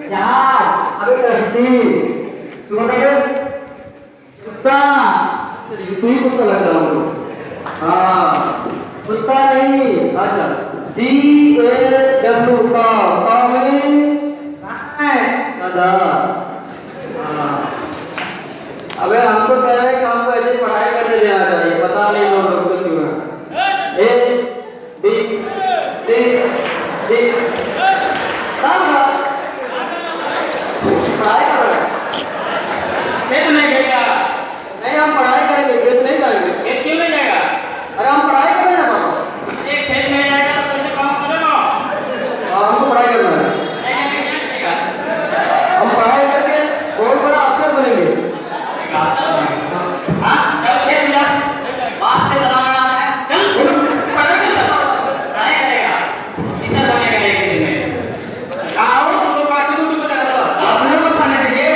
जहाज, अबे कश्ती, तू बता कुत्ता, तू ही कुत्ता लग रहा हूँ। हाँ, कुत्ता नहीं, अच्छा, CAW का में गधा। अबे हमको कह रहे हैं कि हमको ऐसे पढ़ाई करने देना चाहिए, पता नहीं लोग रुकते क्यों हैं। A B C D पढ़ाई कर रहे हैं। खेत में गया नहीं, हम पढ़ाई करेंगे, खेत नहीं जाएंगे। खेत क्यों नहीं जाएगा? अरे हम पढ़ाई करें ना पापा। एक खेत में जाएगा तो कैसे काम करेगा? हमको पढ़ाई करना है। हम पढ़ाई करके बहुत बड़ा अफसर बनेंगे। हाँ, चल खेत जा, बात से लगाना है। चल पढ़ाई करेगा, इतना बनेगा एक दिन में। आओ तुमको पास में तुमको लगा दो, अपने को खाने के लिए।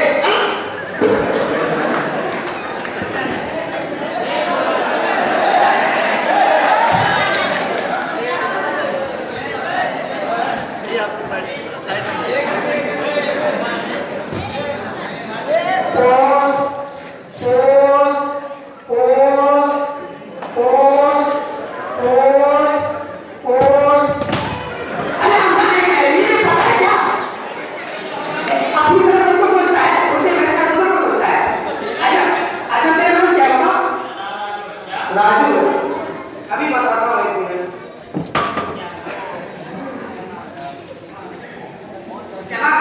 राजू, अभी बताता हूँ एक मिनट। चला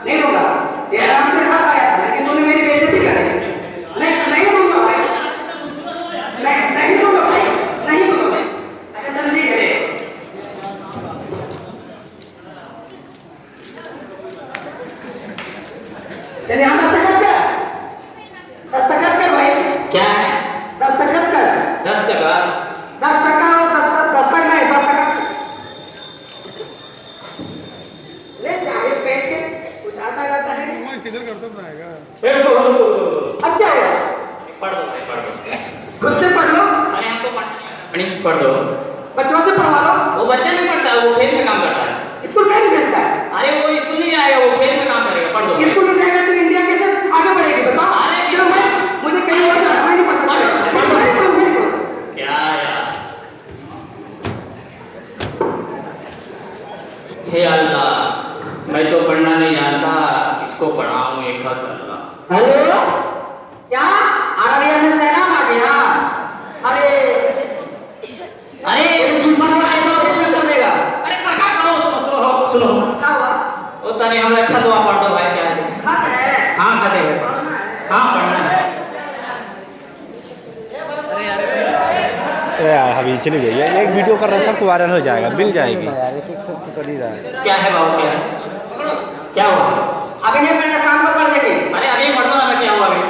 नहीं होगा, तेरा नाम से हाथ आया था, लेकिन तूने मेरी बेइज्जती करी। नहीं दूंगा भाई, नहीं दूंगा भाई, नहीं दूंगा भाई। अच्छा चल ठीक है। चल यहाँ दस्तखत कर भाई। क्या है? दस्तखत कर। 10 टका और 10 नहीं 10 टका ले जाए पेट के कुछ आता रहता है। किधर करता बनाएगा? अब क्या हुआ? पढ़ दो भाई, पढ़ दो, खुद से पढ़ लो। अरे हमको पढ़ दो। बच्चों से पढ़वा लो। वो बच्चा नहीं पढ़ता, वो खेत में काम करता है। स्कूल नहीं भेजता है। अरे वो स्कूल नहीं जाएगा, वो खेत में काम करेगा। पढ़ दो। स्कूल में जाएगा तो इंडिया कैसे आगे बढ़ेगी बताओ? अरे चलो भाई, मुझे कहीं और जाना नहीं पड़ता। क्या यार, हे अल्लाह, मैं तो पढ़ना नहीं जानता, इसको पढ़ाऊं एक हाथ अल्लाह। हेलो, क्या अररिया में सैलाब आ गया? अरे जुम्मन वाला ऐसा ऑपरेशन कर देगा। अरे काका करो, सुनो क्या हुआ? वो तने हमें खतवा पढ़ दो भाई। क्या है? खत है। हाँ खत है, हाँ पढ़ना है। तो यार अभी चली गई है, एक वीडियो कर रहा है, सबको वायरल हो जाएगा, मिल जाएगी। क्या है बाबू, क्या है? क्या हुआ? अभी नहीं पढ़ना, शाम को पढ़ देंगे। अरे अभी पढ़ दो ना, क्या हुआ अभी?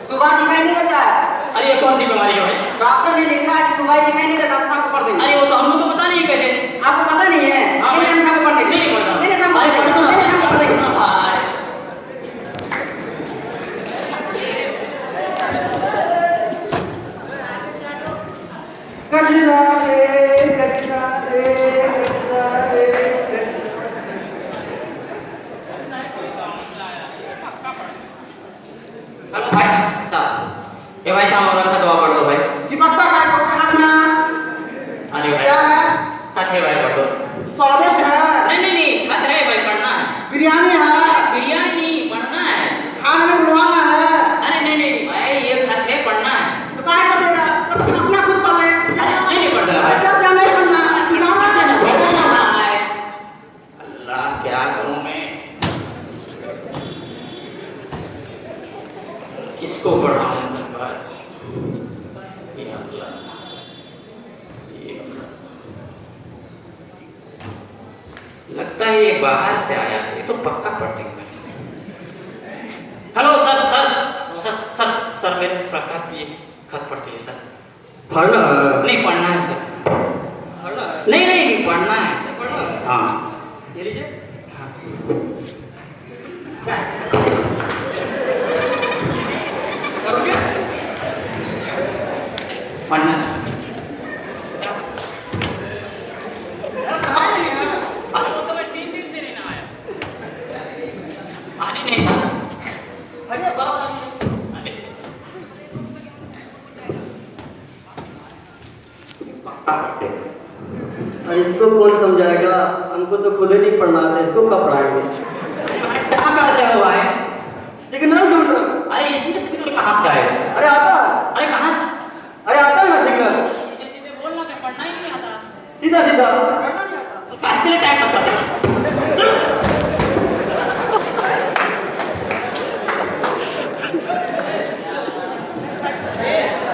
सुबह दिखाई नहीं देता है। अरे ये कौन सी बीमारी है भाई? डॉक्टर ने लिखा है सुबह दिखाई नहीं देता, शाम को पढ़ देंगे। अरे वो तो हमको तो पता नहीं कैसे। आपको पता नहीं है? नहीं हम शाम को पढ़ देंगे। नहीं पढ़ता। नहीं शाम को अरे पढ़ दो ना, नहीं शाम को पढ़ देंगे। भाई गजरा रे भाई साहब, ये भाई साहब और खतवा पढ़ दो भाई। चिपकता है को रखना। अरे भाई क्या है? खत है भाई, पढ़ दो। स्वादिष्ट है। नहीं खत है भाई, पढ़ना है। बिरयानी है। बिरयानी नहीं, पढ़ना है। खाने में बुलवाना है। अरे नहीं भाई, ये खत है, पढ़ना है। तो काय कर देगा? तो अपना खुद पढ़ ले। अरे नहीं पढ़ता भाई। अच्छा क्या नहीं पढ़ना? पिलाना है। भाई अल्लाह, क्या करूं मैं? किसको पढ़ाऊं भाई? ये अल्लाह, लगता है ये बाहर से आया है, ये तो पक्का पढ़ देंगे। हेलो सर, मेरे थोड़ा खत पढ़ती है सर। पढ़ना नहीं पढ़ना है सर। नहीं पढ़ना है सर। हाँ ये लीजिए। करोगे? पढ़ना है। पानी नहीं था। अरे अरे और इसको कौन समझाएगा? हमको तो खुद ही नहीं पढ़ना आता, इसको कब पढ़ाएंगे? क्या कर रहे हो भाई? सिग्नल ढूंढ रहा हूं। अरे इसमें सिग्नल कहाँ का है? अरे आता है। अरे कहाँ से? अरे आता है ना सिग्नल, सीधे बोलना कि पढ़ना ही नहीं आता। सीधा सीधा। तो काहे के लिए टाइम पास करते हो?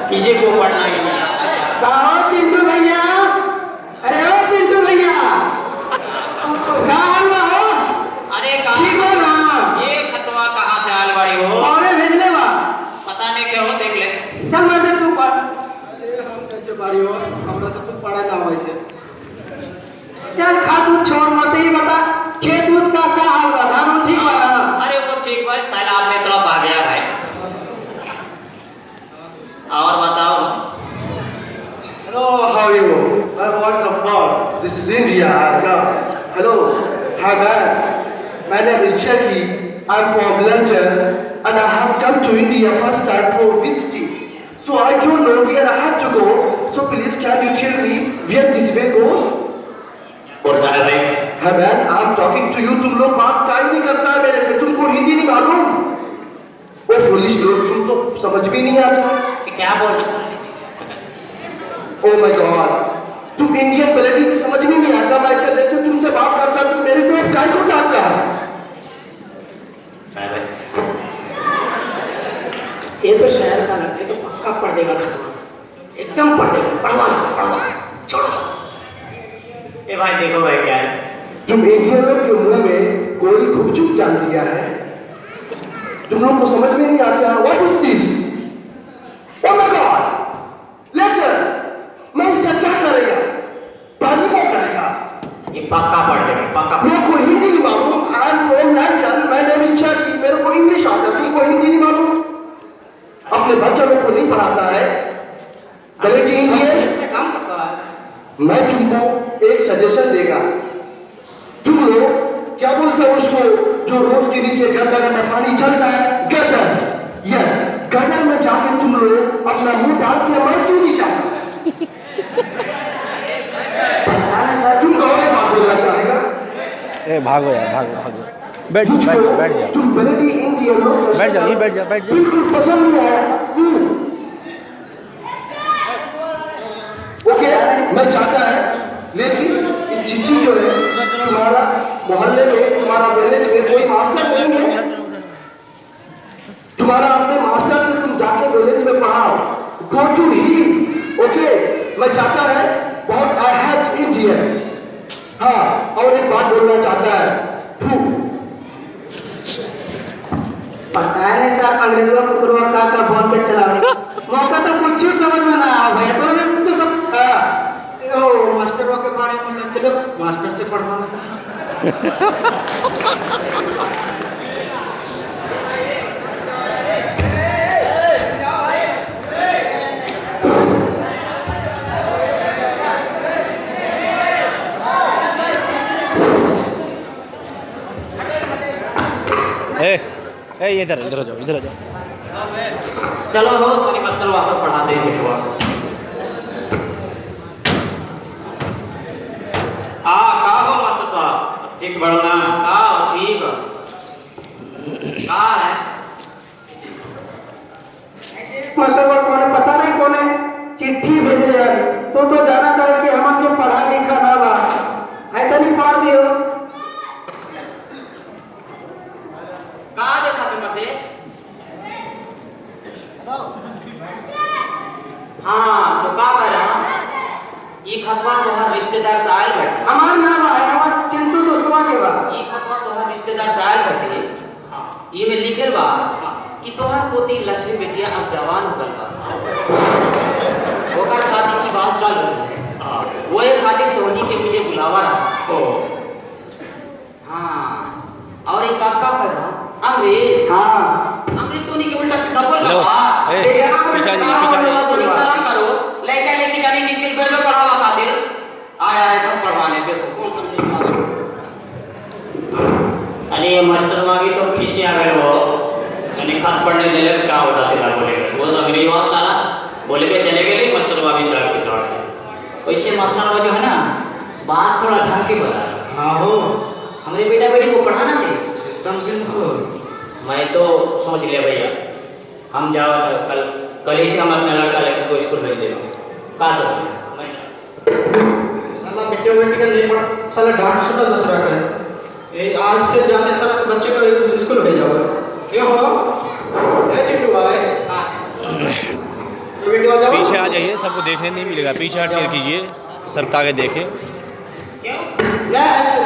किसी को पढ़ना ही नहीं आता। कहाँ चिंटू भैया? अरे ओ चिंटू भैया, कहाँ हो? अरे ठीक हो ना? ये खतवा कहाँ से आल बारी हो? कौन है भेजने वाला? पता नहीं क्या हो, देख ले। चल मैं से तू पढ़। अरे हम कैसे बारी हो? हमरा तो तू पढ़ा ना होई छे। चल खा तू छोड़ मत ही बता, खेत उत का हाल बा? धान ठीक बा ना? अरे वो ठीक भाई, सैलाब में थोड़ा भाग गया भाई। और बताओ। Hello, how are you? I'm watching a vlog. This is India. Yeah. Hello. Hi, man. My name is Jackie. I'm from London, and I have come to India first time for visiting. So I don't know where I have to go. So please, can you tell me where this way goes? और क्या है भाई? Hi, man. I'm talking to you. तुम लोग बात काहे नहीं करता है मेरे से? तुमको हिंदी नहीं मालूम? वो फुलिश लोग, तुम तो समझ भी नहीं आता। क्या बोल रहे हो? Oh my God! तुम इंडियन ब्लडी को समझ में नहीं आता। मैं क्या जैसे तुमसे बात करता तुम मेरे को काय को डालता है? ये तो शहर का लगता है, तो पक्का पढ़ देगा खतवा, एकदम पढ़ देगा। पढ़वा इसको, पढ़वा, छोड़ो। ए भाई देखो भाई क्या है? तुम इंडियन लोग के मुंह में कोई गुपचुप डाल दिया है। तुम लोग को समझ में नहीं आता। What is this? Oh my God! Letter! मैं इसका क्या करेगा? बाजी क्या करेगा? ये पक्का पढ़ देगा, पक्का। मेरे को हिंदी नहीं मालूम। I am from London. My name is Jackie. मेरे को इंग्लिश आता है, तुमको हिंदी नहीं मालूम? अपने बच्चों को नहीं पढ़ाता है। Bloody Indian. काम करता है। मैं तुमको एक सजेशन देगा। तुम लोग क्या बोलते हो उसको जो रोड के नीचे गटर में पानी चलता है? गटर। यस, गटर में जाके तुम लोग अपना मुंह डाल के मर क्यों नहीं जाता? बताना सर, तुम और एक बात बोलना चाहेगा? ए भागो यार, भागो भागो। बैठ जाओ। तुम ब्लडी इंडियन लोग बैठ जाओ, बैठ जाओ, बैठ जाओ। बिल्कुल पसंद नहीं है। ओके, मैं चाहता है, लेकिन इस चिट्ठी जो है तुम्हारा मोहल्ले में, तुम्हारा विलेज में कोई मास्टर नहीं है। तुम्हारा अपने मास्टर से तुम जाके विलेज में पढ़ाओ। Go to he. ओके, मैं चाहता है बहुत आई हैव इंडियन। हाँ, और एक बात बोलना चाहता है। पता है नहीं सर, अंग्रेजों को करवा का बोल के चला मौका तो कुछ ही समझ में ना आ भाई। तो मैं तो सब ओ मास्टरों के बारे में लग चलो, मास्टर से पढ़वाना। ए इधर इधर हो जाओ, इधर हो जाओ। चलो हो तनी मास्टर वापस पढ़ा दे चिठवा। का हो मास्टर साहब? ठीक बढ़ना का ठीक का है? मास्टर को कौन है पता नहीं, कौन है चिट्ठी भेजे यार। तो जाना कर कि हम के पढ़ा लिखा ना बा, आई तो नहीं पढ़ दियो। का देखा तुम मते? हाँ तो का करा? ये खतवा तोहर रिश्तेदार से आयल बैठे। हमार नाम है, हमार चिंटू दोस्तवा के बा। ये खतवा तोहर रिश्तेदार से आयल बैठे। ये में लिखल बा कि तोहर पोती लक्ष्मी बेटिया अब जवान हो गल बा, ओकर शादी की बात चल रही है। वो एक खातिर तोहनी के मुझे बुलावा रहा। हाँ, और एक बात का कर रहा अंग्रेज। हाँ, अंग्रेज तोहनी के उल्टा सीधा बोल लो, रहा। ए, पिछाड़ी, तो सलाम करो, लेके जाने की स्किल पे पढ़ावा खातिर आया है, तब पढ़वाने पे कौन समझेगा? अरे मास्टर मांगी तो खींचे आ गए वो यानी खत पढ़ने दे ले क्या होता सीधा बोलेगा वो अंग्रेजी बात साला बोले के चले गए मास्टर मांगी तरह खिसवा वैसे मास्टर जो है ना बात थोड़ा ढंग के बता हाँ हो हमारे बेटा बेटी को पढ़ाना चाहिए एकदम बिल्कुल। मैं तो सोच लिया भैया हम जाओ तो कल ही से हम अपना लड़का लेकर को स्कूल भेज देगा कहाँ सोच साला बेटे बेटी का नहीं पढ़ साला डांट सुना दूसरा का ये आज से जाने साला बच्चे को एक स्कूल भेजा हुआ ये हो ये चिट्टू भाई तो बेटी आ जाओ पीछे आ जाइए, सबको देखने नहीं मिलेगा, पीछे हट कर कीजिए, सब ताकि देखें। ले ऐसे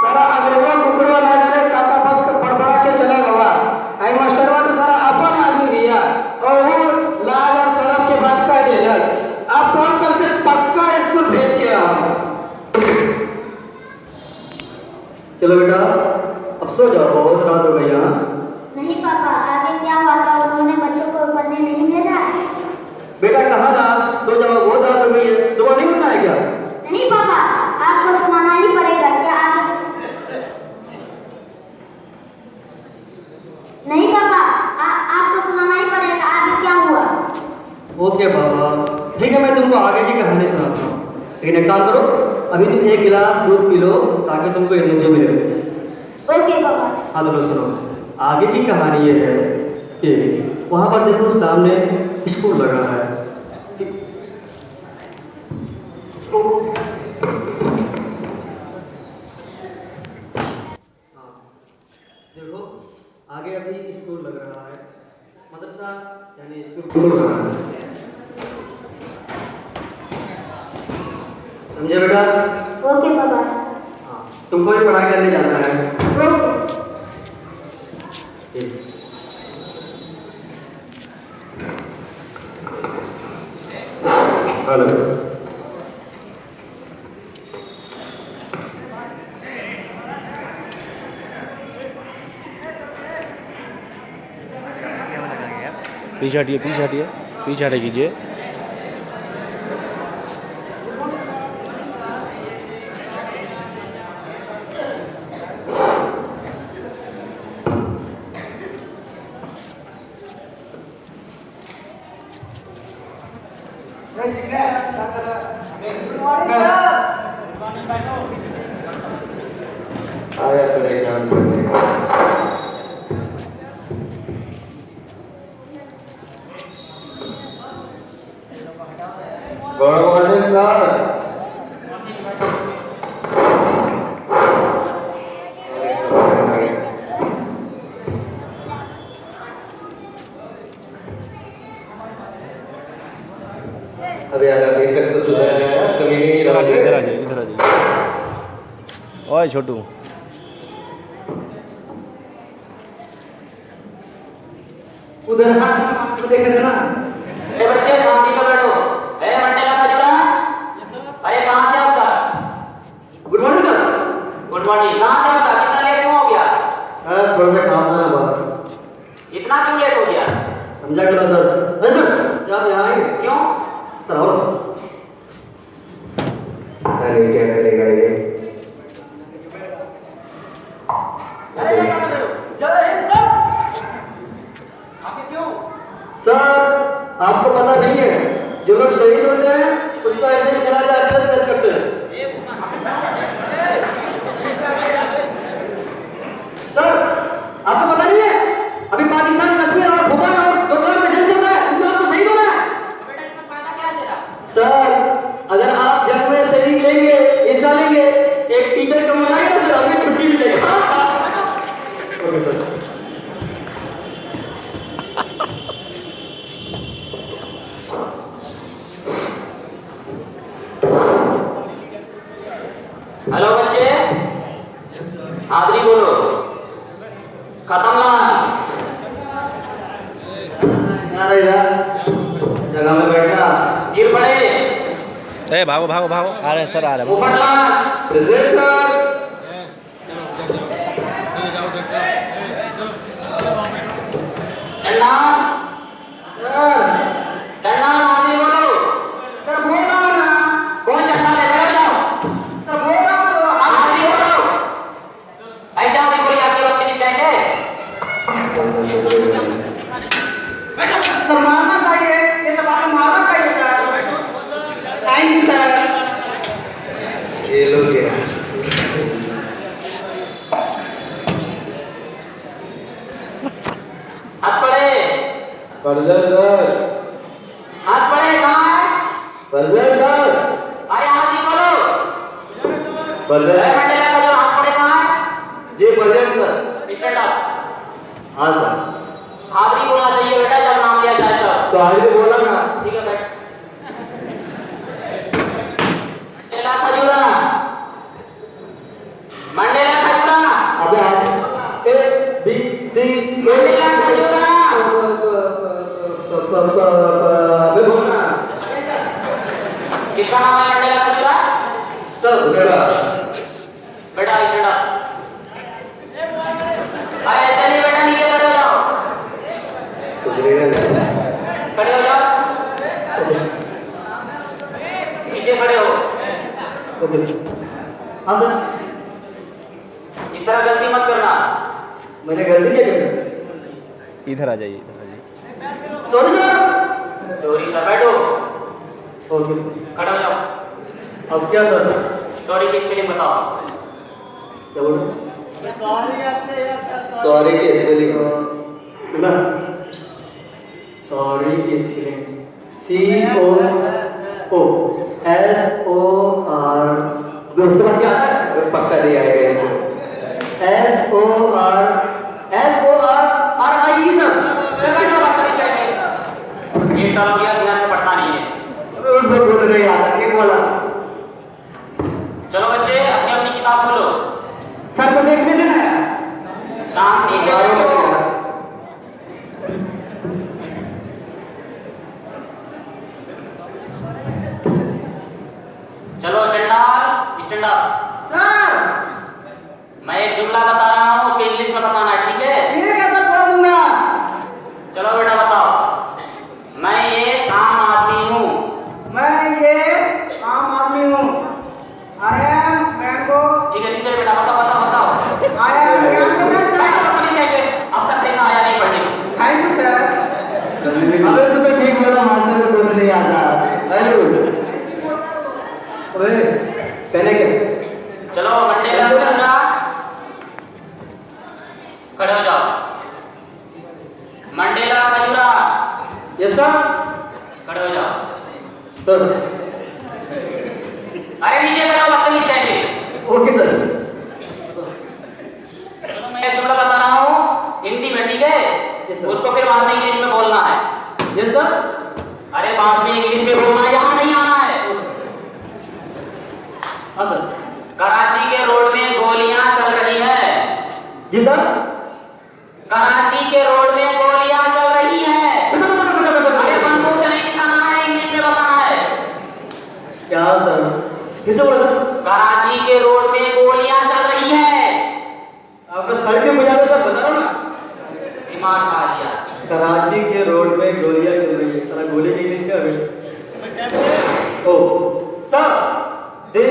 सारा अंग्रेजों कुकड़वा ना जाने काका पक बड़बड़ा के चला गवा आई मास्टरवा तो सारा अपन आदमी भैया और वो लाज और शर्म के बात कह देलस अब तो हम कल से पक्का स्कूल भेज के आओ। चलो बेटा अब सो जाओ, बहुत रात हो गई। यहाँ नहीं पापा, आगे क्या होगा उन्होंने बच्चों को पढ़ने नहीं भेजा। बेटा कहाँ जा, सो जाओ, बहुत रात हो गई है, सुबह नहीं उठना है क्या? नहीं पापा, आपको सुनाना ही पड़ेगा क्या आगे? नहीं पापा, आपको सुनाना ही पड़ेगा आगे क्या हुआ। ओके बाबा, ठीक है, मैं तुमको आगे की कहानी सुनाता हूँ, लेकिन एक काम करो, अभी तुम एक गिलास दूध पी लो ताकि तुमको एनर्जी मिले। ओके पापा। हाँ तो सुनो, आगे की कहानी ये है कि वहाँ पर देखो सामने स्कूल लगा है। देखो आगे अभी स्कूल लग रहा है, मदरसा यानी स्कूल खुल रहा है, समझे बेटा? ओके पापा। हाँ, तुमको भी पढ़ाई करने जाना है। ओके। हेलो, पीछे हटिए, पीछे हटिए, पीछे हटे कीजिए। आया परेशान करने। Good morning sir. अभी अभी तक तो सुधर गया, कभी नहीं इधर आ जाइए, इधर आ रहा। जाइए, इधर आ जाइए। ओए छोटू, उधर हाथ देख रहे ना? ए बच्चे शांति से बैठो। ए मंडेला मजूरा, अरे कहाँ थे आपका? Good morning sir. Good morning. कहाँ थे आपका? कितना लेट क्यों हो गया? सर थोड़ा सा काम था ना बाहर। इतना क्यों लेट हो गया? समझा करो सर। अरे सर क्या आप यहाँ आएंगे? क्यों? सर आओ। अरे क्या करेगा ये? अरे क्या कर रहे हो? जरा हिल सर। आगे क्यों? सर आपको पता नहीं है, जो लोग शहीद होते हैं उसका ऐसे ही जनाजा अक्सर पेश करते हैं। सर आपको पता नहीं है, अभी पाकिस्तान कश्मीर और भूटान और डोकलाम में जंग चल रहा है, उसमें आपको शहीद होना है। बेटा इसमें फायदा क्या है तेरा? सर अगर आप जंग में शरीक लेंगे, हिस्सा लेंगे, एक टीचर कम हो जाएगा सर, हमें छुट्टी मिलेगी। Okay sir. हेलो बच्चे, हाजिरी बोलो। खत्म ना? अरे यार जगह में बैठना। गिर पड़े। ए भागो भागो भागो, आ रहे हैं सर, आ रहे हैं। उफट ला। Present sir. सर मारना चाहिए, ये सब आपको मारना चाहिए सर। Thank you sir. ये लोग क्या हाथ पड़े। बर्गर सर, हाथ पड़े कहाँ है? बर्गर सर, अरे हाथ निकालो। बर्गर मंडेला का जो हाथ पड़े कहाँ है? जी बर्गर सर। Stand up. हाँ सर, हाथ नहीं बोलना चाहिए बेटा जब नाम लिया जाए तो आगे बोला ना। ठीक है बैठ। मंडेला खजूरा, मंडेला खजूरा, अबे आप ए बी सी मंडेला खजूरा। अबे बोलना किसका नाम है मंडेला खजूरा? सर उसका बेटा स्टैंड अप। अरे ऐसे नहीं बेटा, नीचे खड़े हो जाओ। खड़े हो जाओ, नीचे खड़े हो। हाँ सर, इस तरह गलती मत करना। मैंने गलती क्या की सर? इधर आ जाइए, इधर आ जाइए। Sorry sir. सॉरी सर, बैठो। Okay sir. खड़े हो जाओ। अब क्या सर? सॉरी की स्पेलिंग बताओ। क्या बोल रहे? सॉरी की स्पेलिंग ना, सॉरी की स्पेलिंग COOSOR। उसके बाद क्या आता है? पक्का नहीं आएगा इसको। SORRIE sir. चल बैठो, बात करिए स्टाइल। एक साल हो गया बिना से पढ़ता नहीं है। उसको बोल रहे यार, नहीं बोला। चलो बच्चे अपनी अपनी किताब खोलो। सर को देखने देना है। शांति से बैठो। चलो चंडाल स्टैंड अप। सर मैं एक जुमला बता रहा हूँ, उसको इंग्लिश में बताना है, ठीक है? ठीक है सर, पढ़ दूंगा। चलो बेटा बताओ। मैं एक आम आदमी हूँ। मैं ये आम आदमी हूँ। I am mango। ठीक है बेटा, बताओ बताओ बताओ। I am handsome and बैठो, fat। पुलिस कैसे? अब तक सही से आया नहीं पढ़ने को। Thank you sir। अबे तुम्हें ठीक वाला मारने में बोल नहीं आता। अरे ओए, पहले क्या? चलो मंडेला खजूरा, खड़े हो जाओ। Mandela Khajura, yes sir. खड़े हो जाओ। सर अरे नीचे खड़े हो, बदतमीज कैसे? Okay sir. चलो मैं एक जुमला बता रहा हूँ हिंदी में, ठीक है? Yes, sir। उसको फिर बाद में इंग्लिश में बोलना है। Yes sir. अरे बाद में इंग्लिश में बोलना है, यहाँ नहीं आना है। हाँ सर। कराची के रोड में गोलियां चल रही है। जी सर। कराची के रोड में गोलियां चल रही है। अरे बंदूक से नहीं दिखाना है, इंग्लिश में बताना है। क्या सर? फिर से बोलो सर। कराची के रोड में गोलियां चल रही है। आपका सर क्यों बजा रहे सर? बता रहा ना। दिमाग खा लिया। कराची के रोड में गोलियां चल रही है। सारा गोली की इंग्लिश क्या है? ओ sir, the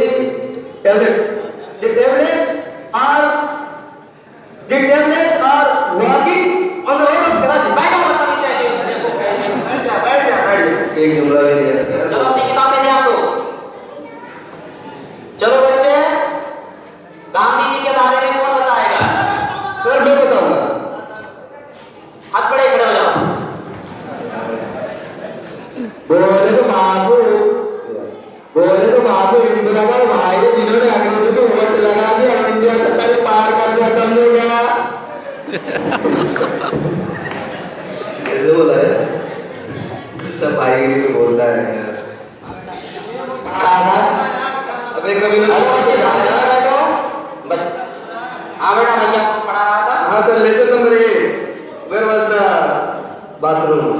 tablets are walking on the road of Karachi। बैठो, बदतमीज कैसे? बैठ जा। एक जुमला भी नहीं आता। चलो अपनी किताबें ध्यान दो। चलो बच्चे, गांधी जी के बारे में कौन बताएगा? सर मैं बताऊंगा। हंस पड़े, खड़े हो जाओ। बोले तो बाबू इंदिरा का भाई जिन्होंने अंग्रेजों को वोट लगा दिया और इंडिया से पहले पार कर दिया, समझो क्या? कैसे बोला है? सब भाईगिरी पे बोल रहा है यार। अबे कभी ना हाँ बेटा, भैया आपको पढ़ा रहा था। हाँ sir, lesson number 8 where was the bathroom?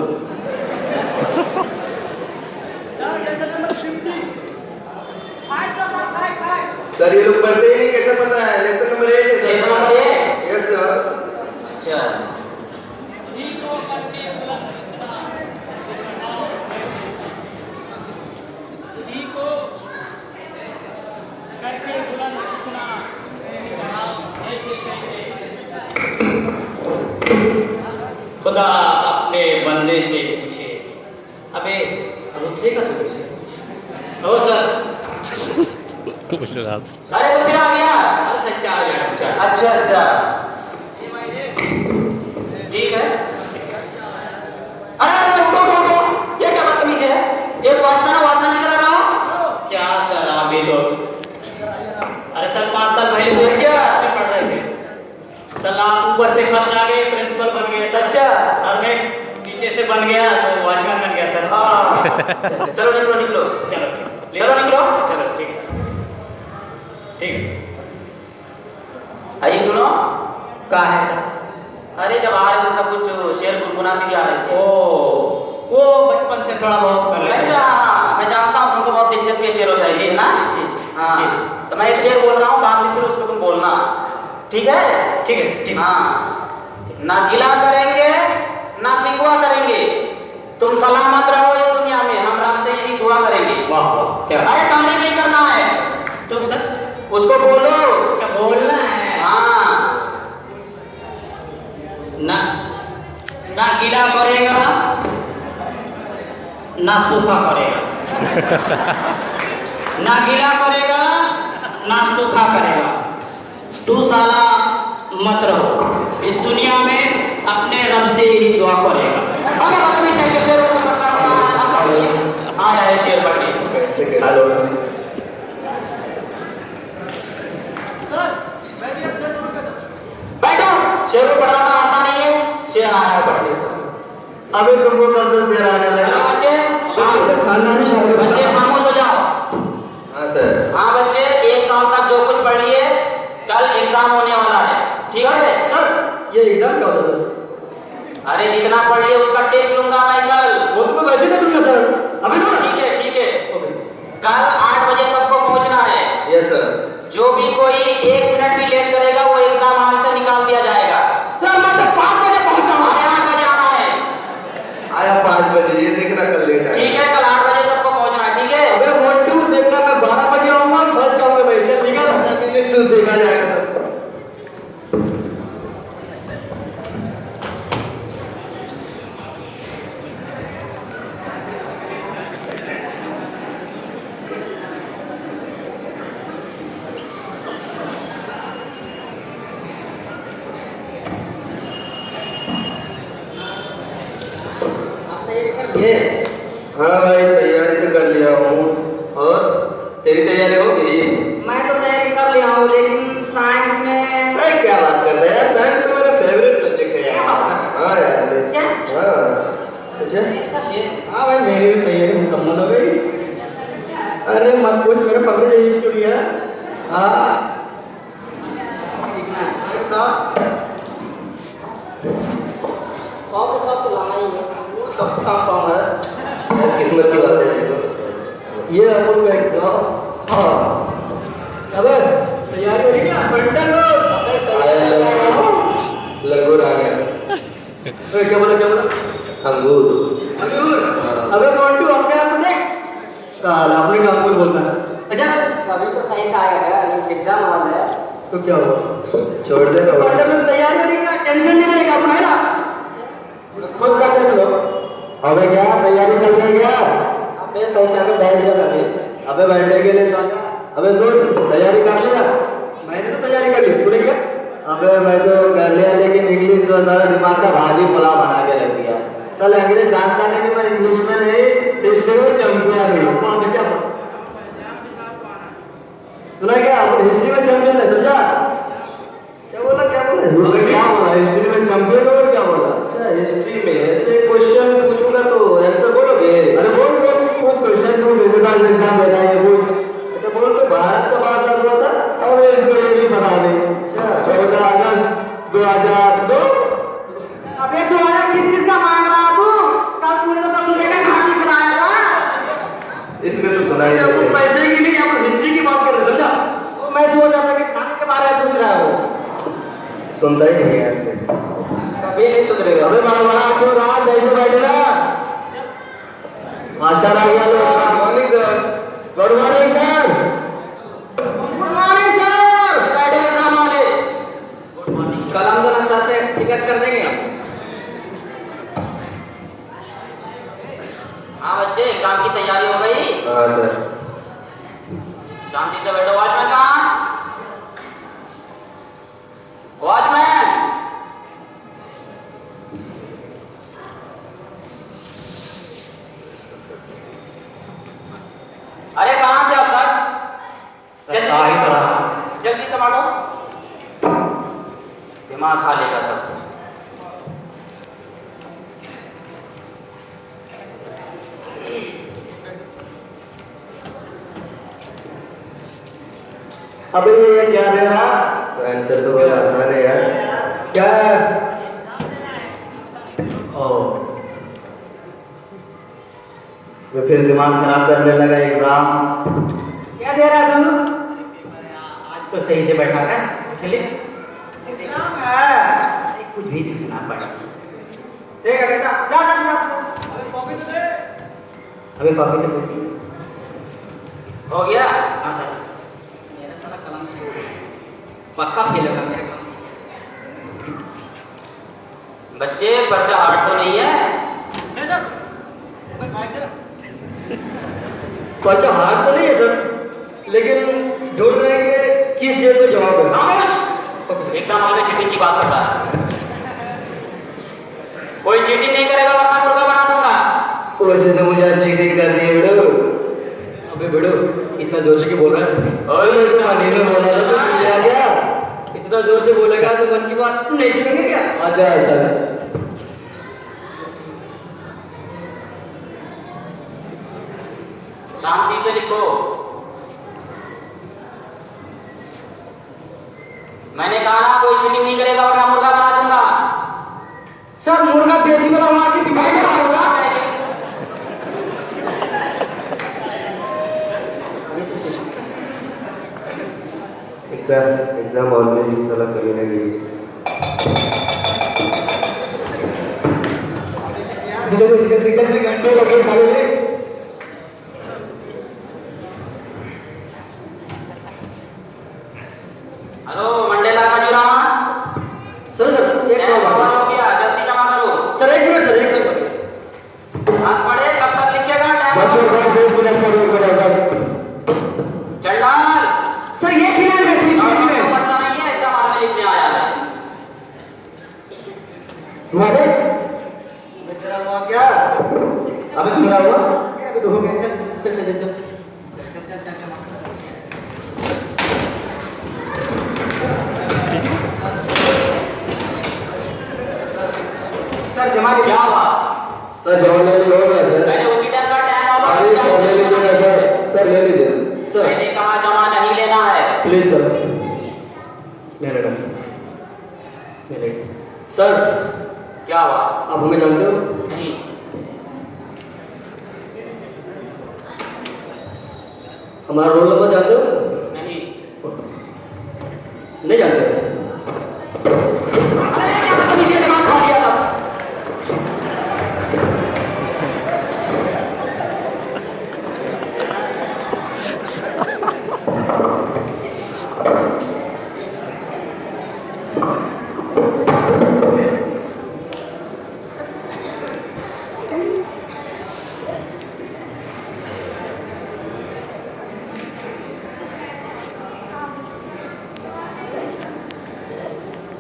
Sir ये लोग पढ़ते ही नहीं, कैसे पता है? लेसन नंबर 8 है sir. Lesson number 8? Yes sir. अच्छा, करके बुलंद सुना। खुदा अपने बंदे से पूछे। अबे रुतले का तो पूछे। ओ सर पूछ रहा था। अरे तो फिर आ गया। अरे सच्चा आ गया अच्छा। अच्छा अच्छा ठीक है। अरे उठो उठो उठो, ये क्या बदतमीज है? एक वॉचमैन की तरह रहो। क्या सर अभी तो अरे सर 5 साल पहले तो अच्छा। पढ़ रहे थे सर। आप ऊपर से फर्स्ट आ गए, प्रिंसिपल बन गए सर। अच्छा। और मैं नीचे से बन गया तो वॉचमैन बन गया सर। चलो निकलो निकलो चलो चलो निकलो। चलो ठीक है ठीक है। अजी सुनो। कहाँ है सर? अरे जब आ रहे थे तब कुछ शेर गुनगुनाते भी आ रहे थे। वो बचपन से थोड़ा बहुत कर लेते हैं। अच्छा मैं जानता हूँ तुमको बहुत दिलचस्पी है शेरों शायरी जी, है ना। जी, हाँ जी। तो मैं एक शेर बोल रहा हूँ, बाद में फिर उसको तुम बोलना, ठीक है? ठीक है ठीक है। हाँ। ना गिला करेंगे ना शिकवा करेंगे, तुम सलामत रहो इस दुनिया में, हम रब से यही दुआ करेंगे। वाह वाह क्या अरे तारीफ नहीं करना है, तुम सर उसको बोलो। क्या बोलना है? हाँ ना ना गीला करेगा ना सूखा करेगा। ना गीला करेगा ना सूखा करेगा, तू साला मत रहो इस दुनिया में, अपने रब से ही दुआ करेगा। अरे अपनी शेर के शेर को करना है। आया है शेर पढ़ने। हेलो बैठो, शेर को पढ़ाना आता नहीं है, शेर आया है पढ़ने से। अभी तुमको कब से शेर आने हेलो लगा? बच्चे, खानदानी शादी। बच्चे खामोश हो जाओ। हाँ सर। हाँ बच्चे, एक साल तक जो कुछ पढ़ लिए, कल एग्जाम होने वाला है, ठीक है? सर ये एग्जाम क्या होता है सर? अरे जितना पढ़ लिए उसका टेस्ट लूंगा मैं कल। वो तो मैं वैसे नहीं दूंगा सर। अभी ना ठीक है ठीक है। कल 8 बजे सबको पहुंचना है। Yes sir. जो भी कोई 1 मिनट भी लेट करेगा वो एग्जाम हॉल से निकाल दिया जाएगा। सर मैं तो 5 बजे पहुंचा हूँ। अरे 8 बजे आना है। आया 5 बजे, ये देखना कल लेट है। ठीक है, कल 8 बजे सबको पहुंचना है, ठीक है? अबे मोटू देखना, मैं 12 बजे आऊंगा, फर्स्ट आऊंगा मैं, ठीक है ना? तू देखा जाएगा सर। हाँ भाई तैयारी तो कर लिया हूँ। और तेरी तैयारी हो गई? मैं तो तैयारी कर लिया हूँ, लेकिन साइंस में अरे क्या बात करता है यार, साइंस तो मेरा फेवरेट सब्जेक्ट है यार। हाँ यार। क्या? हाँ अच्छा। हाँ भाई मेरी भी तैयारी मुकम्मल हो गई। अरे मत पूछ, मेरे फेवरेट हिस्ट्री है। हाँ सब तो लाना ही है। वो कब का काम है यार, किस्मत की बात है ये तो। ये अमूल का एग्जाम। हाँ अबे तैयारी हो रही क्या? बंटन आया लंगूर आ गया। क्या बोला क्या बोला? अंगूर। अंगूर। अबे मोटू अब क्या आपने कल आपने क्या अंगूर बोलना है? अच्छा अभी तो सही से आएगा, एग्जाम हॉल है। तो क्या हुआ? छोड़ दे ना। बंटन में तैयारी हो रही क्या? टेंशन नहीं लेगा अपना, है ना? खुद का देख लो। अबे क्या तैयारी चल रही है क्या? अबे सही से आके बैठ जा अभी। अबे बैठने के लिए जाना। अबे सुन, तैयारी कर लिया? मैंने तो तैयारी कर ली, तूने क्या? अबे मैं तो कर लिया, लेकिन इंग्लिश जो था दिमाग का भाजी पुलाव बना के रख दिया। कल अंग्रेज जानता नहीं कि मैं इंग्लिश में नहीं, हिस्ट्री में चैंपियन हूँ। कौन क्या सुना क्या? हिस्ट्री में चैंपियन है, समझा? क्या बोला हिस्ट्री क्या बोला? हिस्ट्री में चैंपियन हो क्या बोला? अच्छा हिस्ट्री में। अच्छा एक क्वेश्चन पूछूंगा तो आंसर बोलोगे? अरे बोल कुछ क्वेश्चन तू विजिटर्स एग्जाम दे रहा है कुछ। अच्छा बोल, तो भारत का बात कर रहा था, अब इसको ये भी बता दे। अच्छा 14 अगस्त 2002। अबे 2021 का मांग रहा तू? कल तूने तो 10 रुपए का खाना खिलाया था। इसमें तो सुना ही कुछ नहीं। पैसे के लिए हम हिस्ट्री की बात कर रहे हैं, समझा? तो मैं सोच रहा था कि खाने के बारे में पूछ रहा है वो। सुनता ही नहीं यार से। कभी नहीं सुधरेगा। अबे बड़ा क्यों रहा, कैसे बैठेगा? मास्टर आ गया। Good morning sir. Good morning sir. Good morning sir. बैठे एग्जाम वाले। कल हम दोनों सर से शिकायत कर देंगे हम। शांति से बैठो। वॉचमैन कहाँ? वॉचमैन! अरे कहाँ थे आप सर? जल्दी से बांटो। दिमाग खा लेगा सब। अबे ये क्या दे रहा? आंसर तो बड़ा आसान है यार। क्या? ओह, वो फिर दिमाग खराब करने लगा एकदम। क्या दे रहा है तुम? आज तो सही से बैठा है। चलिए एग्जाम है, कुछ भी दिखना पड़ा। ठीक है बेटा, क्या करना आपको? अबे कॉपी तो दे। अबे कॉपी तो दे। हो गया? हाँ सर। मेरा साला कलम पक्का फेल होगा मेरा कलम। बच्चे पर्चा हार्ड तो नहीं है? नहीं सर। मैं माइक दे रहा। पर्चा हार्ड तो नहीं है सर, लेकिन ढूंढ रहे हैं कि किस जेल में जवाब है। एग्जाम हॉल में चीटिंग की बात कर रहा है। कोई चीटिंग नहीं करेगा वरना मुर्गा बना दूंगा। वैसे तो मुझे आज चीटिंग करनी है बेड़ो। अबे बेड़ो, इतना जोर से क्यों बोल रहा है? ओए मैं तो पानी में बोल रहा था तो भूल गया क्या? इतना जोर से बोलेगा तो मन की बात नहीं सुनेंगे क्या? अच्छा अच्छा। शांति से लिखो। मैंने कहा ना कोई चीटिंग नहीं करेगा वरना मुर्गा बना दूंगा। सर मुर्गा देसी वाला वहां की दिखाई क्या होगा? एग्जाम हॉल में इस तरह कभी ना गई। जितने घंटे लगे साले में। Hello Mandela Khajuraho. Sir sir एक सौ हो गया, जल्दी जमा करो। सर एक मिनट सर, एक सेकंड। पास पढ़े कब तक लिखिएगा? बस एक मिनट। चंडाल सर ये कितना मैसेज आपको पढ़ना नहीं है, एग्जाम हॉल में लिखने आया है। तुम्हारे तेरा हुआ क्या? अबे तुम्हारा हुआ? मेरा तो हो गया। चल चल चल चल। सर जमा क्या हुआ? सर जवाब ले लो सर। मैंने उसी टाइम का टाइम अरे सर ले लीजिए ना सर। सर ले लीजिए सर। मैंने कहा जमा नहीं लेना है। Please sir. मेरे सर क्या हुआ? आप हमें जानते हो? नहीं। हमारा रोल नंबर जानते हो? नहीं। नहीं जानते?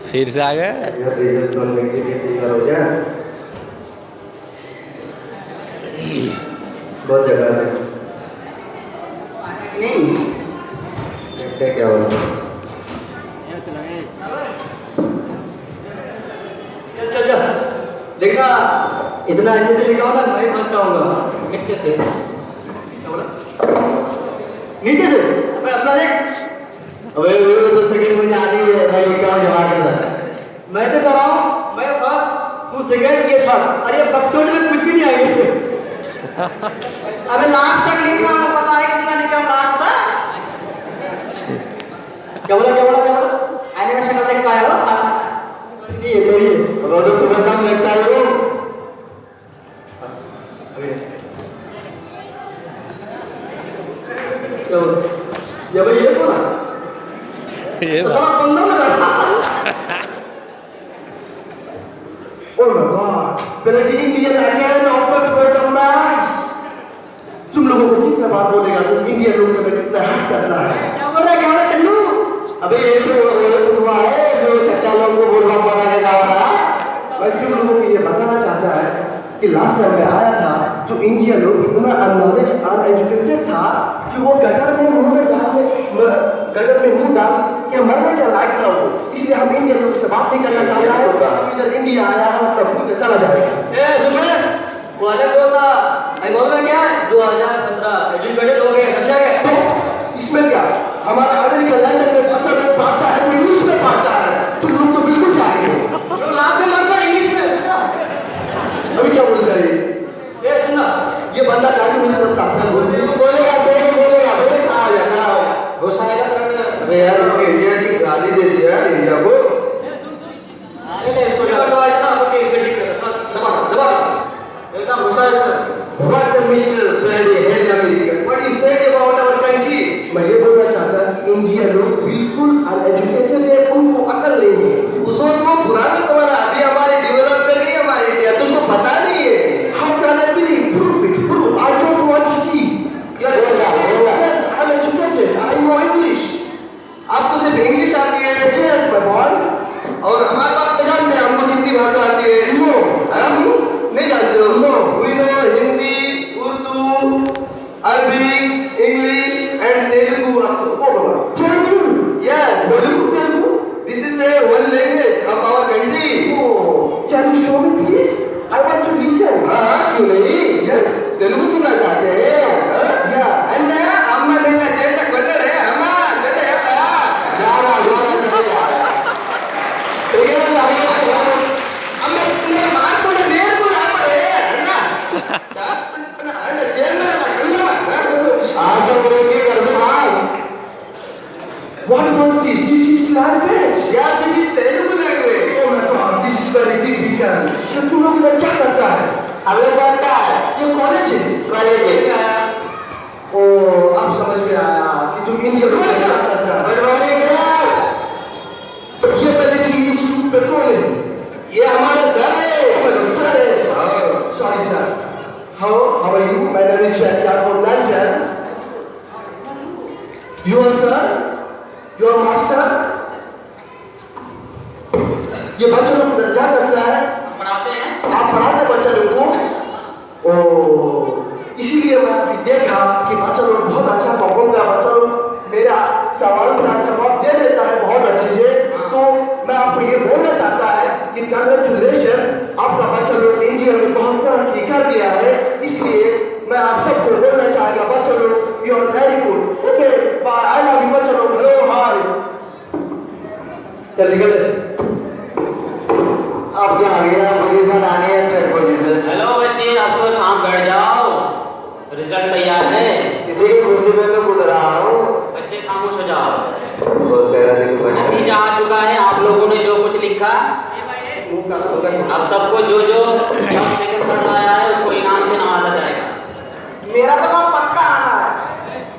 फिर से आ गए। बहुत जगह से नहीं देखते क्या होगा। चल चल देखना, इतना अच्छे से लिखा हो ना, मैं फर्स्ट आऊंगा। कितने से? क्या बोला? नीचे से? अबे अपना देख। अबे वो तो सेकंड मुझे आती है, मैं लिखा हूँ जमा करता। मैं तो कर रहा हूँ, मैं फर्स्ट, तू सेकंड, ये थर्ड। अरे बकचोद में कुछ भी नहीं आई। अबे लास्ट तक लिखा हूँ, पता है कितना लिखा हूँ लास्ट तक? क्या बोला क्या बोला क्या बोला? एनिमेशन देख पाया हो? ये मेरी है। अब वो तो सुबह शाम लगता है वो। तो ये भाई ये कौन है? ये तो साला बंदा लगा। Oh my God! Pellegrini and again offers for the match. तुम लोगों को कितना बात बोलेगा, तुम इंडियन लोग से कितना हट करना है। क्या बोल रहा है, क्या बोल रहा है टल्लू? अबे ये जो हुआ है, जो चाचा लोग को बोलवा बनाने का वाला, मैं तुम लोगों को ये बताना चाहता है कि लास्ट टाइम मैं आया था, जो इंडिया लोग इतना अननॉलेज अनएजुकेटेड था कि वो गटर में मुंह डाल के मरने के लायक था वो। इसलिए हम इंडियन लोग से बात नहीं करना चाहता है। इधर इंडिया आया है, मतलब भूल के चला जाएगा। ए सुन ले, वो अलग बोलता, मैं बोल रहा क्या है, 2017 एजुकेटेड हो गए, समझा गया? तो इसमें क्या, हमारा अमेरिका लंदन में अच्छा लोग पढ़ता है, तो इंग्लिश में पढ़ता है, तुम लोग तो बिल्कुल चाहिए। जो लाभ में मरता है इंग्लिश में। अभी क्या बोल रहे हैं? ए सुना, ये बंदा काफी मुझे लगता है बोलेगा बोलेगा आ जाएगा गुस्सा आएगा तरह में। अबे यार इसको इंडिया की गाली दे दी यार इंडिया को। ले इसको यार दबा ना, आपके इसे ठीक कर, दबा दबा एकदम गुस्सा है sir. What the Mr. Brandy hell America? What you said about our country? मैं ये बोलना चाहता कि इंडिया लोग बिल्कुल अनएजुकेटेड है, उनको अकल नहीं है। उस वक्त वो पुराना जमाना, अभी हमारे डेवलप कर गई हमारी इंडिया, तुझको पता नहीं है। How can I believe? Prove it, prove. I don't want to see. Yes, I'm educated. I know English. आपको सिर्फ इंग्लिश आती है? Yes, my boy. और हमारे पास में जानते हैं हमको कितनी भाषा आती है? No. नहीं जानते हो? No. We know Hindi, Urdu, अरबी, English and Telugu also. Telugu? Yes, Telugu. This is a one language of our country. Oh, can you show me please? I want to listen. हाँ, क्यों नहीं? Yes. तेलुगु सुनना चाहते हैं? Yeah. And अम्मा लेना चेता कन्नड़ है, अम्मा चेता है यार। What was this? This is language. Yeah, this is Telugu language. Oh my God, this is very difficult. ये तुम लोग इधर क्या करता है? अबे पढ़ता है। ये कॉलेज है? कॉलेज है। ओह, अब समझ में आया कि तुम इंडिया में क्या करता है। बड़वाने क्या? तो ये पहले चीज़ इंस्टीट्यूट पे कौन है? ये हमारा सर है। हमारा सर है। Sorry sir. How are you? My name is Shankar from Nanjan. You are sir? You are master? ये बच्चों लोग क्या करता है? पढ़ाते हैं। आप पढ़ाते बच्चे लोग को? ओह, इसीलिए मैं अभी देखा कि बच्चा लोग बहुत अच्छा परफॉर्म कर, बच्चा लोग मेरा सवाल का जवाब दे देता है बहुत अच्छे से। तो मैं आपको ये बोलना चाहता है कि कांग्रेचुलेशन, आपका बच्चा लोग इंडिया में बहुत तरक्की कर दिया है। इसलिए मैं आप सबको बोलना चाहेगा बच्चा लोग, you are very good. Okay bye, I love you बच्चा लोग। हेलो हाय, चल निकल। अब क्या आ गया पोजीशन आने है, ट्रैक पोजीशन। हेलो बच्चे, अब तो शाम बैठ जाओ, रिजल्ट तैयार है। किसी की कुर्सी पे तो कूद रहा हूँ। बच्चे खामोश हो जाओ। बहुत प्यारा लिखा है। नतीजा आ चुका है, आप लोगों ने जो कुछ लिखा, अब सबको जो जो सेकंड थर्ड आया है उसको इनाम से नवाजा जाएगा। मेरा तो काम पक्का आना है।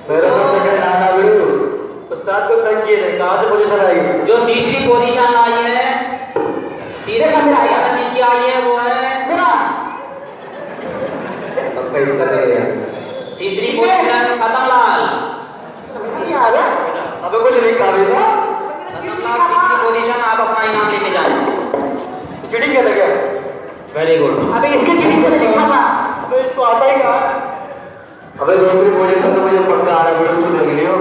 मेरा तो सेकंड आना भी। उस्ताद को तंग किए थे, कहाँ से पोजीशन आई? जो तीसरी पोजीशन आई है, तीसरे का मेरा आया, जिसकी आई है वो है मेरा। पक्का इसका लगेगा। तीसरी पोजीशन खतमलाल। अबे कुछ नहीं कहा बेटा। खतमलाल तीसरी पोजीशन, आप अपना इनाम लेके जाए। तो चीटिंग क्या लगे? Very good. अबे इसके चीटिंग से लिखा था, अबे इसको आता ही कहाँ? अबे दूसरी पोजीशन तो मुझे पक्का आ रहा है, तुम लग रही हो।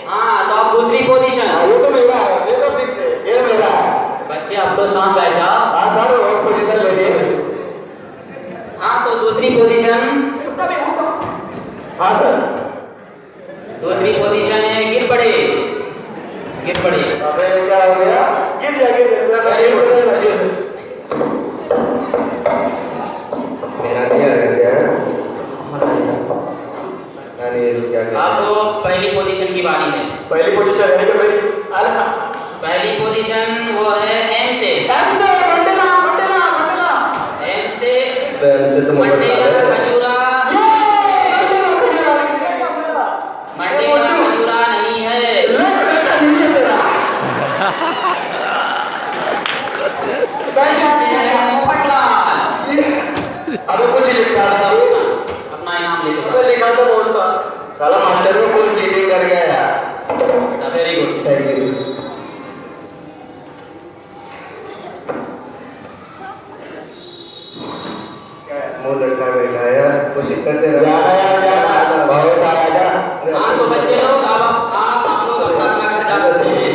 हाँ, तो अब दूसरी पोजीशन। ये तो मेरा है, ये तो फिक्स है, ये मेरा है। बच्चे अब तो शाम बैठ जाओ। हाँ सर, और पोजीशन लेंगे। हाँ, तो दूसरी पोजीशन। हाँ सर। दूसरी पोजीशन है गिर पड़े, गिर पड़े। अबे क्या हो गया? गिर जा, गिर जा। मेरा नहीं आ रहा क्या? अब तो पहली पोजीशन की बारी है। पहली पोजीशन है कि भाई? पहली पोजीशन वो है एम से। एम से मंडेला मंडेला मंडेला। एम से तो मंडेला खजूरा। मंडेला खजूरा नहीं है। अबे कुछ लिखा था, अपना इनाम लेके जाओ। लिखा तो वेरी गुड। Thank you. वो लड़का बैठा है यार, कोशिश करते रहो। बहुत आया। हाँ तो बच्चे लोग अब आप लोग अपना अपना घर जा सकते हैं।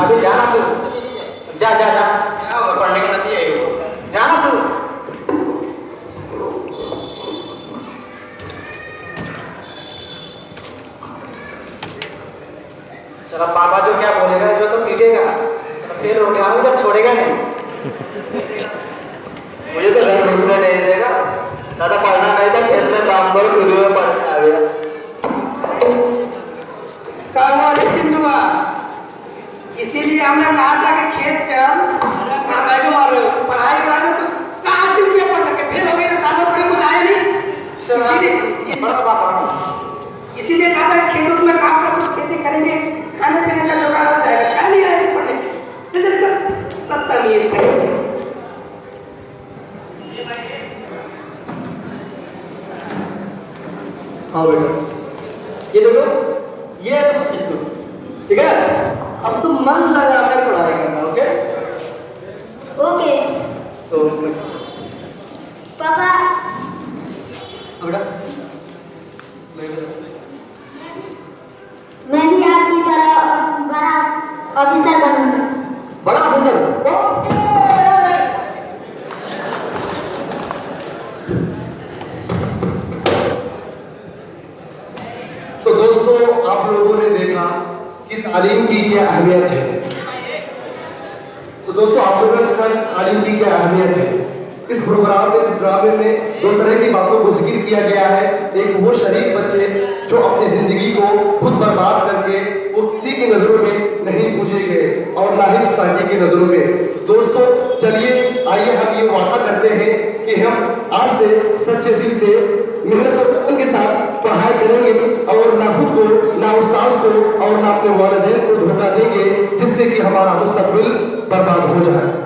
अभी जाना तू, जा जा जा, क्या होगा, पढ़ने का नतीजा है वो, जाना तू। चला पापा जो क्या बोलेगा जो तो पीटेगा, फेल हो गया जब छोड़ेगा नहीं। मुझे तो घर घुसने नहीं देगा, ज्यादा पढ़ना नहीं था, खेत में काम करो, फिर में पढ़ने आ गया। काम वाले चिंटुआ, इसीलिए हमने कहा था कि खेत चल, पढ़ाई को मारो, पढ़ाई के बारे में कुछ कहाँ से रुपया पढ़ के फेल हो गए, सालों पढ़े कुछ आया नहीं। इसीलिए कहा था खेतों में काम कर, कुछ खेती करेंगे, खाने पीने का जुगाड़ हो जाएगा, क्या नहीं आया पढ़ने के, सब तमीज। हाँ बेटा, ये देखो, ये इसको, ठीक है? अब तुम मन लगा कर पढ़ाई करना, ओके? ओके तो पापा। बेटा, मैं भी आपकी तरह बड़ा ऑफिसर बनूंगा। बड़ा ऑफिसर, ओके? तो दोस्तों, आप लोगों ने देखा कि तालीम की क्या अहमियत है। तो दोस्तों, आप लोगों ने देखा तालीम की क्या अहमियत है। इस प्रोग्राम में, इस ड्रामे में दो तरह की बातों को जिक्र किया गया है। एक वो शरीफ बच्चे जो अपनी जिंदगी को खुद बर्बाद करके वो किसी की नजरों में नहीं पूछे गए और ना ही सोसाइटी की नजरों में। दोस्तों चलिए, आइए हम ये वादा करते हैं कि हम आज से सच्चे दिल से मेहनत और लगन के साथ पढ़ाई करेंगे और ना खुद को, ना उस्ताद को और ना अपने वालिदैन को धोखा देंगे जिससे कि हमारा मुस्तकबिल बर्बाद हो जाए।